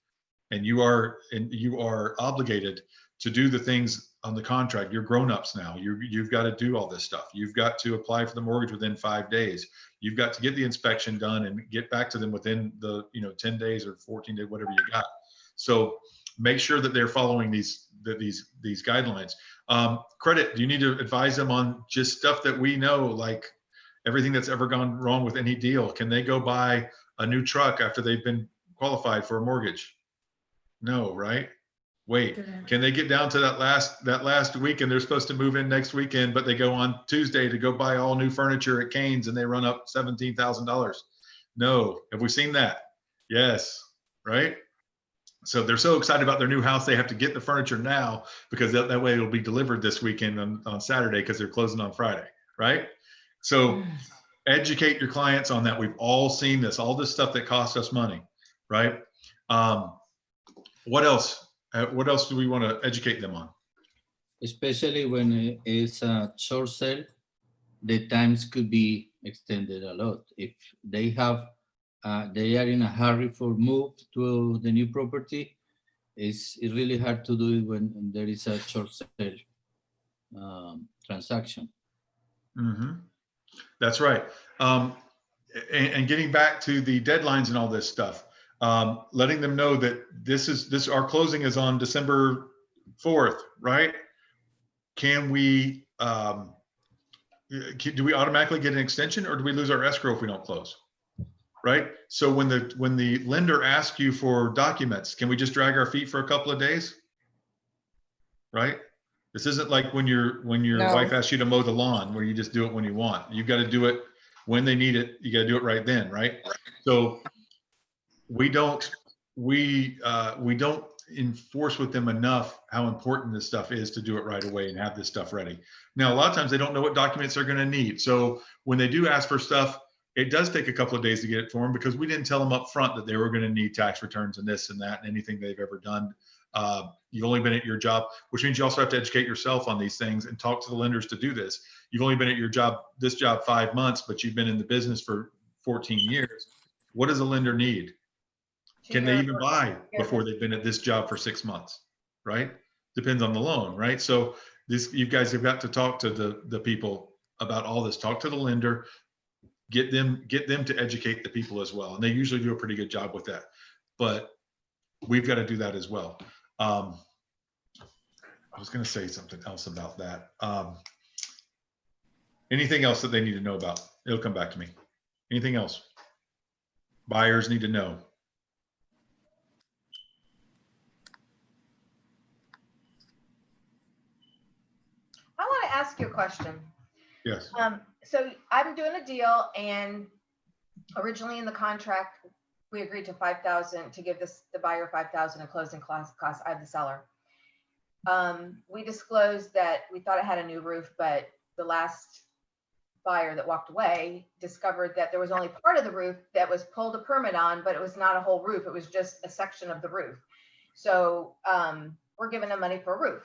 and you are obligated to do the things on the contract. You're grown-ups now. You've got to do all this stuff. You've got to apply for the mortgage within 5 days. You've got to get the inspection done and get back to them within the 10 days or 14 days, whatever you got. So make sure that they're following these guidelines. Credit, do you need to advise them on just stuff that we know, like everything that's ever gone wrong with any deal? Can they go buy a new truck after they've been qualified for a mortgage? No, right? Wait, can they get down to that last week and they're supposed to move in next weekend, but they go on Tuesday to go buy all new furniture at Cane's and they run up $17,000? No. Have we seen that? Yes. Right? So they're so excited about their new house, they have to get the furniture now because that way it'll be delivered this weekend on Saturday because they're closing on Friday. Right? So educate your clients on that. We've all seen this, all this stuff that costs us money. Right? What else? What else do we want to educate them on? Especially when it's a short sale, the times could be extended a lot. If they are in a hurry for move to the new property, it's really hard to do it when there is a short sale transaction. Mm-hmm. That's right. And getting back to the deadlines and all this stuff. Letting them know that our closing is on December 4th, right? Can we, do we automatically get an extension or do we lose our escrow if we don't close? Right? So when the lender asks you for documents, can we just drag our feet for a couple of days? Right? This isn't like when your wife asks you to mow the lawn where you just do it when you want. You've got to do it when they need it. You got to do it right then, right? So we don't enforce with them enough how important this stuff is to do it right away and have this stuff ready. Now, a lot of times they don't know what documents they're going to need. So when they do ask for stuff, it does take a couple of days to get it for them because we didn't tell them up front that they were going to need tax returns and this and that and anything they've ever done. You've only been at your job, which means you also have to educate yourself on these things and talk to the lenders to do this. You've only been at this job 5 months, but you've been in the business for 14 years. What does a lender need? Can they even buy before they've been at this job for 6 months, right? Depends on the loan, right? So you guys have got to talk to the people about all this. Talk to the lender, get them to educate the people as well. And they usually do a pretty good job with that, but we've got to do that as well. I was going to say something else about that. Anything else that they need to know about? It'll come back to me. Anything else? Buyers need to know. I want to ask you a question. Yes. So I'm doing a deal, and originally in the contract, we agreed to $5,000 to give the buyer $5,000 in closing costs. I have the seller. We disclosed that we thought it had a new roof, but the last buyer that walked away discovered that there was only part of the roof that was pulled a permit on, but it was not a whole roof. It was just a section of the roof. So we're giving them money for a roof.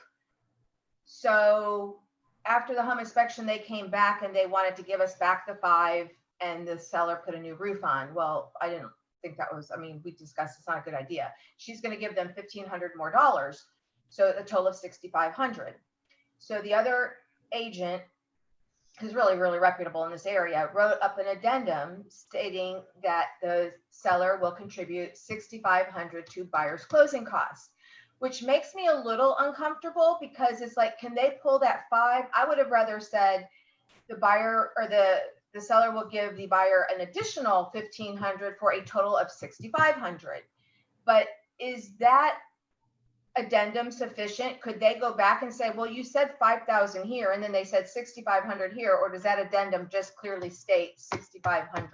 So after the home inspection, they came back and they wanted to give us back the $5,000 and the seller put a new roof on. Well, I didn't think that was, we discussed it's not a good idea. She's going to give them $1,500 more dollars. So a total of $6,500. So the other agent, who's really, really reputable in this area, wrote up an addendum stating that the seller will contribute $6,500 to buyer's closing costs, which makes me a little uncomfortable because it's like, can they pull that $5,000? I would have rather said the buyer or the seller will give the buyer an additional $1,500 for a total of $6,500. But is that addendum sufficient? Could they go back and say, well, you said $5,000 here, and then they said $6,500 here, or does that addendum just clearly state $6,500?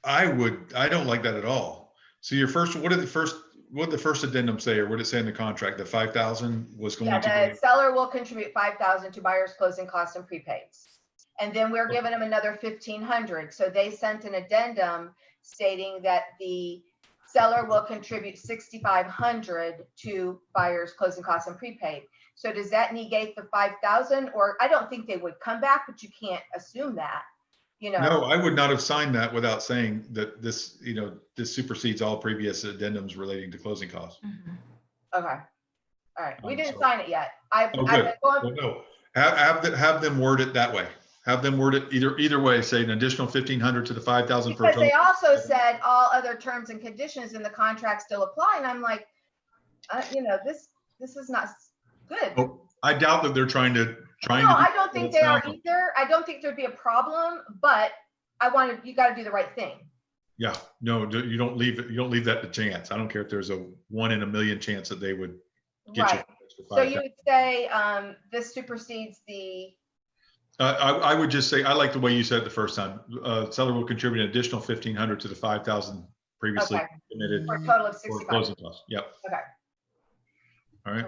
I don't like that at all. So what did the first addendum say, or what did it say in the contract? That 5,000 was going Yeah, to the seller will contribute 5,000 to buyer's closing costs and prepaids. And then we're giving them another 1,500. So they sent an addendum stating that the seller will contribute 6,500 to buyer's closing costs and prepaid. So does that negate the 5,000? Or I don't think they would come back, but you can't assume that, you know. No, I would not have signed that without saying that this, this supersedes all previous addendums relating to closing costs. Okay. All right. We didn't So- sign it yet. I've Oh, been good. going, Well, no, have them word it that way. Have them word it either way, say an additional 1,500 to the 5,000 for a because they total. also said all other terms and conditions in the contract still apply. And I'm like, this is not good. Oh, I doubt that they're trying to. No, I don't think they are either. I don't think there'd be a problem, but you got to do the right thing. Yeah, no, you don't leave that to chance. I don't care if there's a 1 in a million chance that they would get Right. you. So you would say this supersedes the. I would just say, I like the way you said it the first time. Seller will contribute an additional 1,500 to the 5,000 previously Okay. committed For a total of for 65. closing costs. Yep. Okay. All right.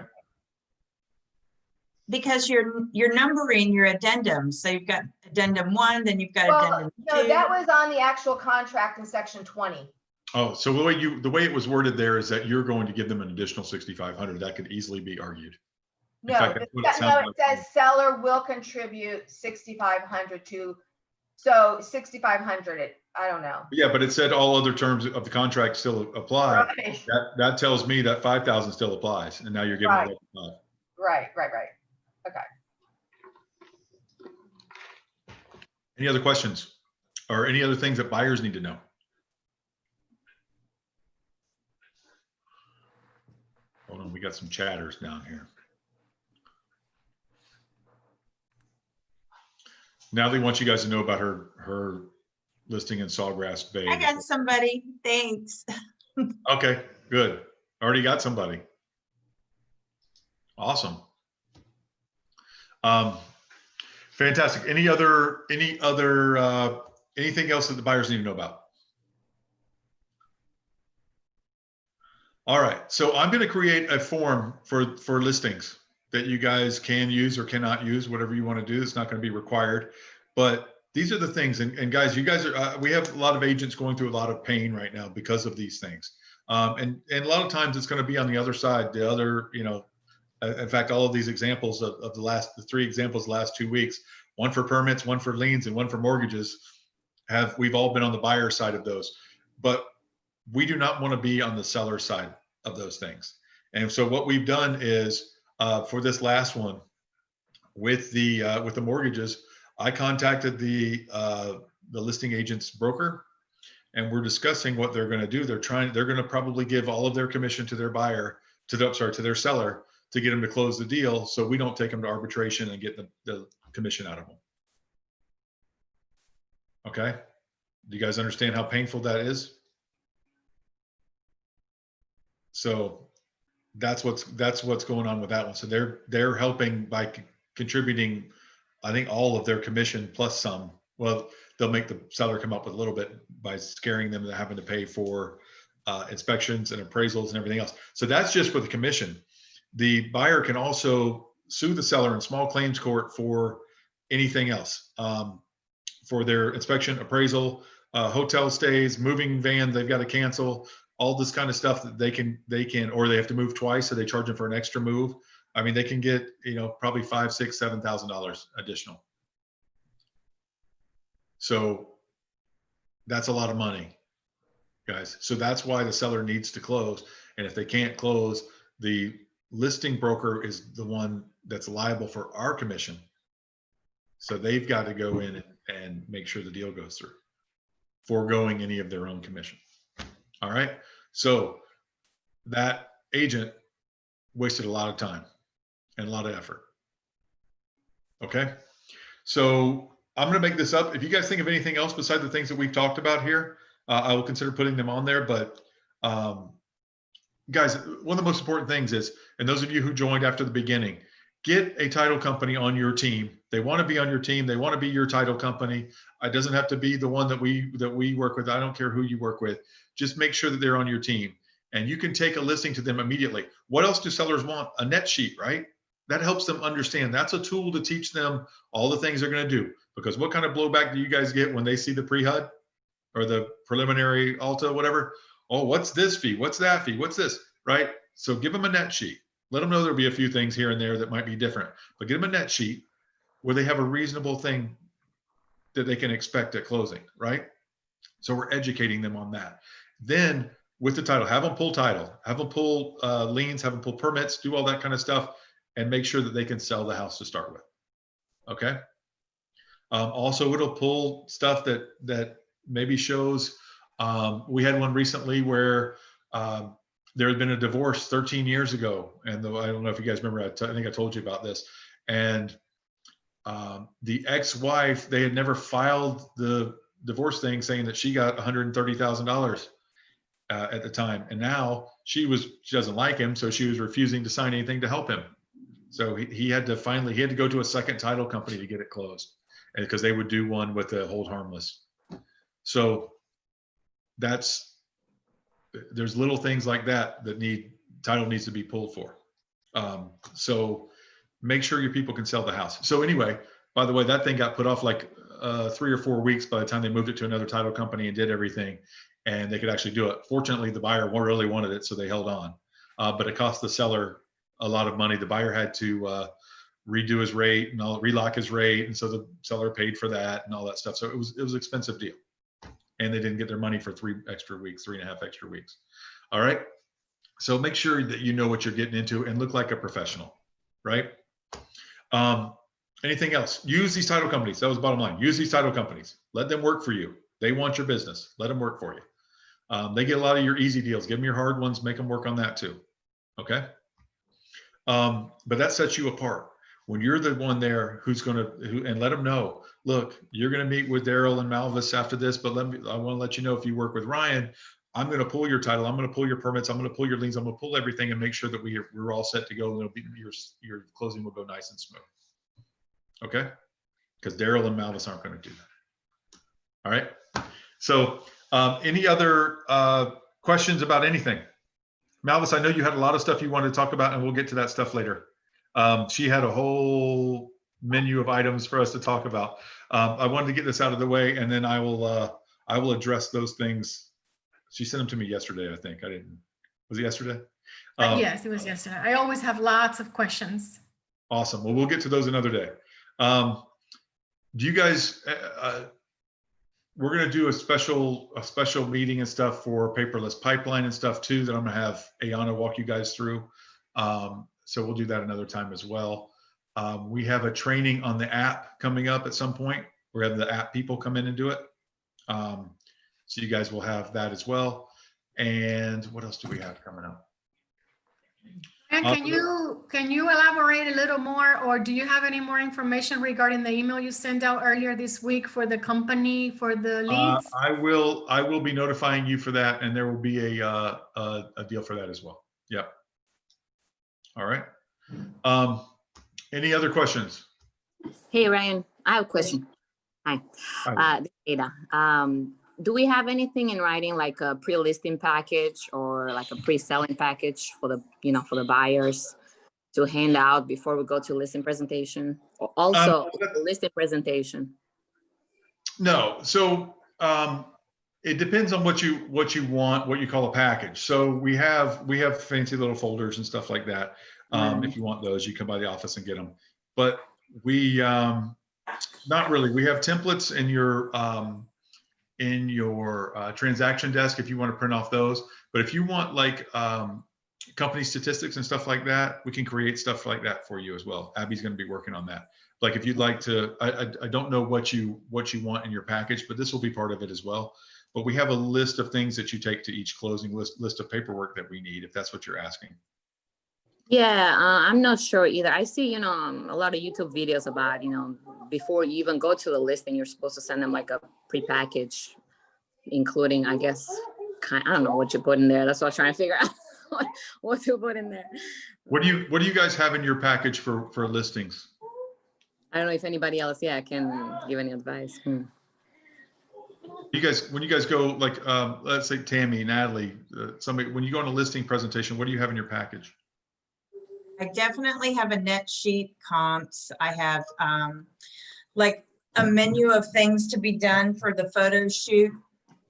Because you're numbering your addendums. So you've got addendum 1, then you've got Well, addendum 2. no, that was on the actual contract in section 20. Oh, so the way it was worded there is that you're going to give them an additional 6,500. That could easily be argued. In No, fact, that's what it sounds it says seller will contribute 6,500 to, so 6,500, I don't know. Yeah, but it said all other terms of the contract still apply. Right, That tells me that 5,000 still applies, and now you're giving Right. them 5. right. Okay. Any other questions or any other things that buyers need to know? Hold on, we got some chatters down here. Natalie wants you guys to know about her listing in Sawgrass Bay. I got somebody. Thanks. Okay, good. Already got somebody. Awesome. Fantastic. Anything else that the buyers need to know about? All right, so I'm going to create a form for listings that you guys can use or cannot use, whatever you want to do. It's not going to be required, but these are the things. And guys, you guys are, we have a lot of agents going through a lot of pain right now because of these things. And a lot of times it's going to be on the other side, the other, in fact, all of these examples of the 3 examples the last 2 weeks, one for permits, one for liens, and one for mortgages, we've all been on the buyer side of those. But we do not want to be on the seller side of those things. And so what we've done is for this last one with the mortgages, I contacted the listing agent's broker, and we're discussing what they're going to do. They're going to probably give all of their commission to their buyer, to their seller, to get them to close the deal, so we don't take them to arbitration and get the commission out of them. Okay, do you guys understand how painful that is? So that's what's going on with that one. So they're helping by contributing, I think, all of their commission plus some. Well, they'll make the seller come up with a little bit by scaring them into having to pay for inspections and appraisals and everything else. So that's just for the commission. The buyer can also sue the seller in small claims court for anything else, for their inspection, appraisal, hotel stays, moving van they've got to cancel, all this kind of stuff that they can, or they have to move twice, so they charge them for an extra move. I mean, they can get, probably $5,000, $6,000, $7,000 additional. So that's a lot of money, guys. So that's why the seller needs to close. And if they can't close, the listing broker is the one that's liable for our commission. So they've got to go in and make sure the deal goes through, foregoing any of their own commission. All right. So that agent wasted a lot of time and a lot of effort. Okay. So I'm going to make this up. If you guys think of anything else besides the things that we've talked about here, I will consider putting them on there. But guys, one of the most important things is, and those of you who joined after the beginning, get a title company on your team. They want to be on your team. They want to be your title company. It doesn't have to be the one that we work with. I don't care who you work with. Just make sure that they're on your team, and you can take a listing to them immediately. What else do sellers want? A net sheet, right? That helps them understand. That's a tool to teach them all the things they're going to do. Because what kind of blowback do you guys get when they see the pre-HUD or the preliminary Alta, whatever? Oh, what's this fee? What's that fee? What's this, right? So give them a net sheet. Let them know there'll be a few things here and there that might be different, but give them a net sheet where they have a reasonable thing that they can expect at closing, right? So we're educating them on that. Then with the title, have them pull title, have them pull liens, have them pull permits, do all that kind of stuff, and make sure that they can sell the house to start with. Okay. Also, it'll pull stuff that maybe shows. We had one recently where there had been a divorce 13 years ago, and I don't know if you guys remember. I think I told you about this. And the ex-wife, they had never filed the divorce thing, saying that she got $130,000 at the time, and now she doesn't like him, so she was refusing to sign anything to help him. So he had to go to a second title company to get it closed, and because they would do one with a hold harmless. So there's little things like that title needs to be pulled for. So make sure your people can sell the house. So anyway, by the way, that thing got put off like 3 or 4 weeks by the time they moved it to another title company and did everything, and they could actually do it. Fortunately, the buyer really wanted it, so they held on. But it cost the seller a lot of money. The buyer had to redo his rate and relock his rate, and so the seller paid for that and all that stuff. So it was an expensive deal, and they didn't get their money for 3.5 extra weeks. All right. So make sure that you know what you're getting into and look like a professional, right? Anything else? Use these title companies. That was the bottom line. Use these title companies. Let them work for you. They want your business. Let them work for you. They get a lot of your easy deals. Give them your hard ones. Make them work on that too. Okay. But that sets you apart. When you're the one there and let them know, look, you're going to meet with Daryl and Malvis after this, but I want to let you know, if you work with Ryan, I'm going to pull your title. I'm going to pull your permits. I'm going to pull your liens. I'm going to pull everything and make sure that we're all set to go. And your closing will go nice and smooth. Okay. Because Daryl and Malvis aren't going to do that. All right. So any other questions about anything? Malvis, I know you had a lot of stuff you wanted to talk about, and we'll get to that stuff later. She had a whole menu of items for us to talk about. I wanted to get this out of the way, and then I will address those things. She sent them to me yesterday, I think. Was it yesterday? Yes, it was yesterday. I always have lots of questions. Awesome. Well, we'll get to those another day. Do you guys, we're going to do a special meeting and stuff for paperless pipeline and stuff too, that I'm going to have Ayana walk you guys through. So we'll do that another time as well. We have a training on the app coming up at some point. We're having the app people come in and do it. So you guys will have that as well. And what else do we have coming up? And can you elaborate a little more, or do you have any more information regarding the email you sent out earlier this week for the company for the leads? I will be notifying you for that, and there will be a deal for that as well. Yep. All right. Any other questions? Hey, Ryan, I have a question. Hi, Ada. Do we have anything in writing, like a pre-listing package or like a pre-selling package for the buyers to hand out before we go to listing presentation? Or also the listing presentation? No. So it depends on what you want, what you call a package. So we have fancy little folders and stuff like that. If you want those, you come by the office and get them. But we not really. We have templates in your transaction desk if you want to print off those. But if you want like company statistics and stuff like that, we can create stuff like that for you as well. Abby's going to be working on that. Like if you'd like to, I don't know what you want in your package, but this will be part of it as well. But we have a list of things that you take to each closing, list of paperwork that we need, if that's what you're asking. Yeah, I'm not sure either. I see, a lot of YouTube videos about, before you even go to the listing, you're supposed to send them like a prepackaged, including, I guess, I don't know what you put in there. That's what I'm trying to figure out, what to put in there. What do you guys have in your package for listings? I don't know if anybody else, yeah, can give any advice. You guys, when you guys go, like, let's say Tammy, Natalie, somebody, when you go on a listing presentation, what do you have in your package? I definitely have a net sheet comps. I have like a menu of things to be done for the photo shoot,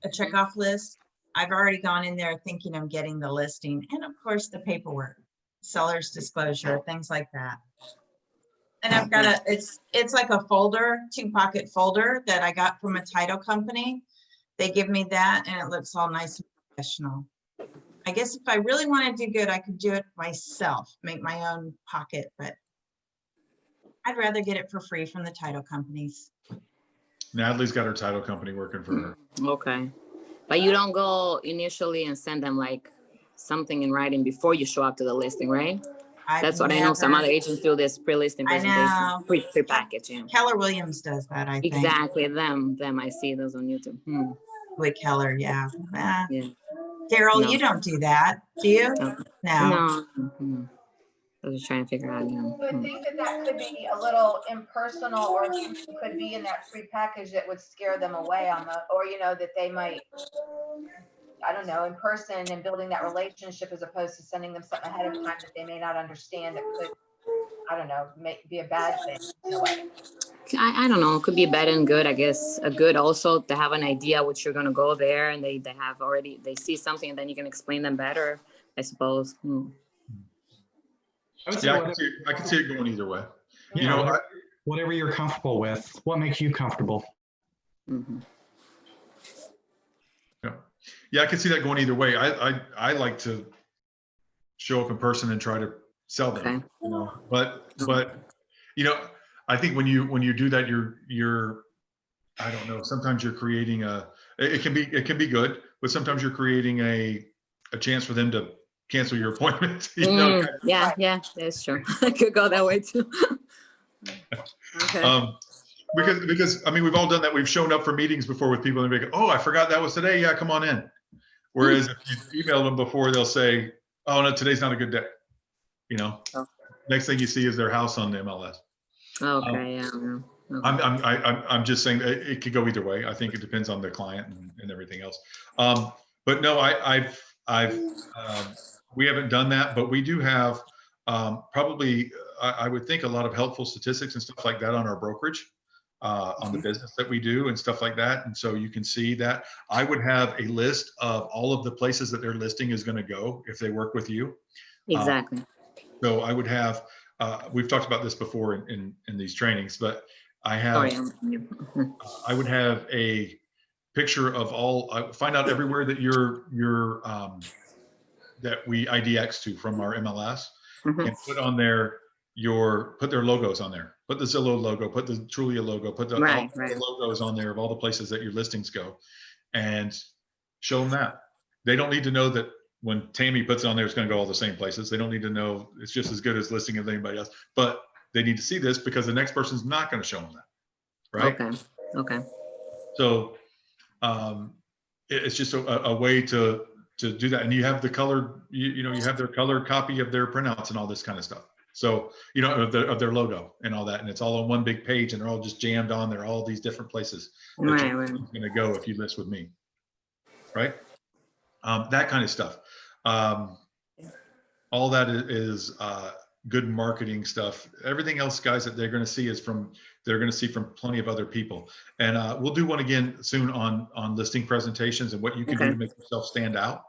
a checkoff list. I've already gone in there thinking I'm getting the listing, and of course the paperwork, seller's disclosure, things like that. And I've got it's like a folder, 2-pocket folder that I got from a title company. They give me that and it looks all nice and professional. I guess if I really want to do good, I could do it myself, make my own pocket, but I'd rather get it for free from the title companies. Natalie's got her title company working for her. Okay. But you don't go initially and send them like something in writing before you show up to the listing, right? That's what I know. Some other agents do this pre-listing presentation, pre-package. Yeah. Keller Williams does that, I think. Exactly. Them. I see those on YouTube. With Keller, yeah. Yeah. Daryl, No. you don't do that, do you? No. No. No. I was just trying to figure out, you know. I would think that could be a little impersonal, or something could be in that pre-package that would scare them away on the, or, you know, that they might, I don't know, in person and building that relationship as opposed to sending them something ahead of time that they may not understand. That could, I don't know, be a bad thing in a way. I don't know. It could be bad and good. I guess a good also to have an idea what you're gonna go there, and they have already, they see something, and then you can explain them better, I suppose. Yeah, I can see it going either way. Yeah, You know, whatever you're comfortable with. What makes you comfortable? yeah, I can see that going either way. I like to show up in person and try to sell them. Okay. You know, but you know, I think when you do that, you're I don't know. Sometimes you're creating it can be good, but sometimes you're creating a chance for them to cancel your appointment. You know? Yeah, that's true. I could go that way too. Okay. Because I mean, we've all done that. We've shown up for meetings before with people and they go, "Oh, I forgot that was today. Yeah, come on in." Whereas if you email them before, they'll say, "Oh no, today's not a good day." You know, next thing you see is their house on the MLS. Okay. Yeah. Okay. I'm just saying it could go either way. I think it depends on the client and everything else. But no, we haven't done that, but we do have probably, I would think, a lot of helpful statistics and stuff like that on our brokerage, on the business that we do and stuff like that. And so you can see that. I would have a list of all of the places that their listing is going to go if they work with you. Exactly. So I would have, we've talked about this before in these trainings, but I have, I would have a picture of all, find out everywhere that that we IDX to from our MLS, and put on there put their logos on there. Put the Zillow logo, put the Trulia logo, put the logos on there of all the places that your listings go, and show them that. They don't need to know that when Tammy puts it on there, it's going to go all the same places. They don't need to know it's just as good as listing as anybody else, but they need to see this because the next person's not going to show them that. Right. Okay. So it's just a way to do that. And you have the color, you have their color copy of their printouts and all this kind of stuff. So, of their logo and all that. And it's all on one big page and they're all just jammed on there, all these different places that you're going to go if you list with me. Right. That kind of stuff. All that is good marketing stuff. Everything else, guys, that they're going to see is from plenty of other people. And we'll do one again soon on listing presentations and what you can do to make yourself stand out.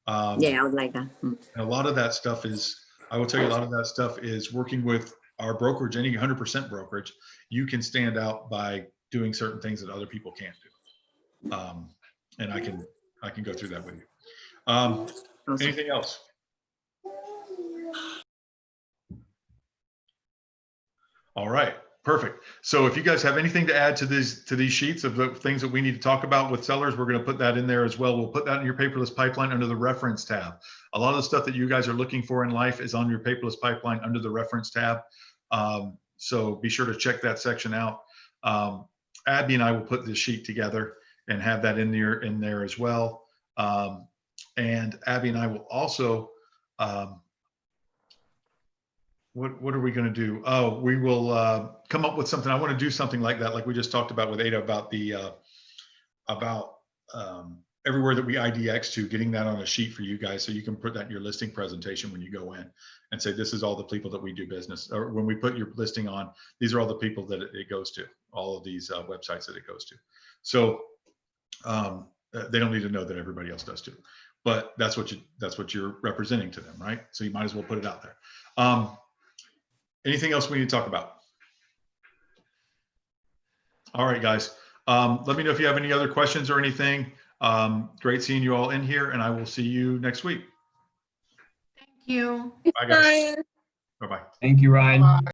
Yeah, I would like that. And a lot of that stuff is, I will tell you, a lot of that stuff is working with our brokerage, any 100% brokerage. You can stand out by doing certain things that other people can't do. And I can go through that with you. Awesome. Anything else? All right, perfect. So if you guys have anything to add to these sheets of the things that we need to talk about with sellers, we're going to put that in there as well. We'll put that in your paperless pipeline under the reference tab. A lot of the stuff that you guys are looking for in life is on your paperless pipeline under the reference tab. So be sure to check that section out. Abby and I will put this sheet together and have that in there as well. And Abby and I will also what are we going to do? Oh, we will come up with something. I want to do something like that, like we just talked about with Ada about the everywhere that we IDX to, getting that on a sheet for you guys so you can put that in your listing presentation when you go in and say, this is all the people that we do business. Or when we put your listing on, these are all the people that it goes to, all of these websites that it goes to. So they don't need to know that everybody else does too, but that's what you're representing to them, right? So you might as well put it out there. Anything else we need to talk about? All right, guys. Let me know if you have any other questions or anything. Great seeing you all in here, and I will see you next week. Thank you. Bye, guys. Bye-bye. Thank you, Ryan.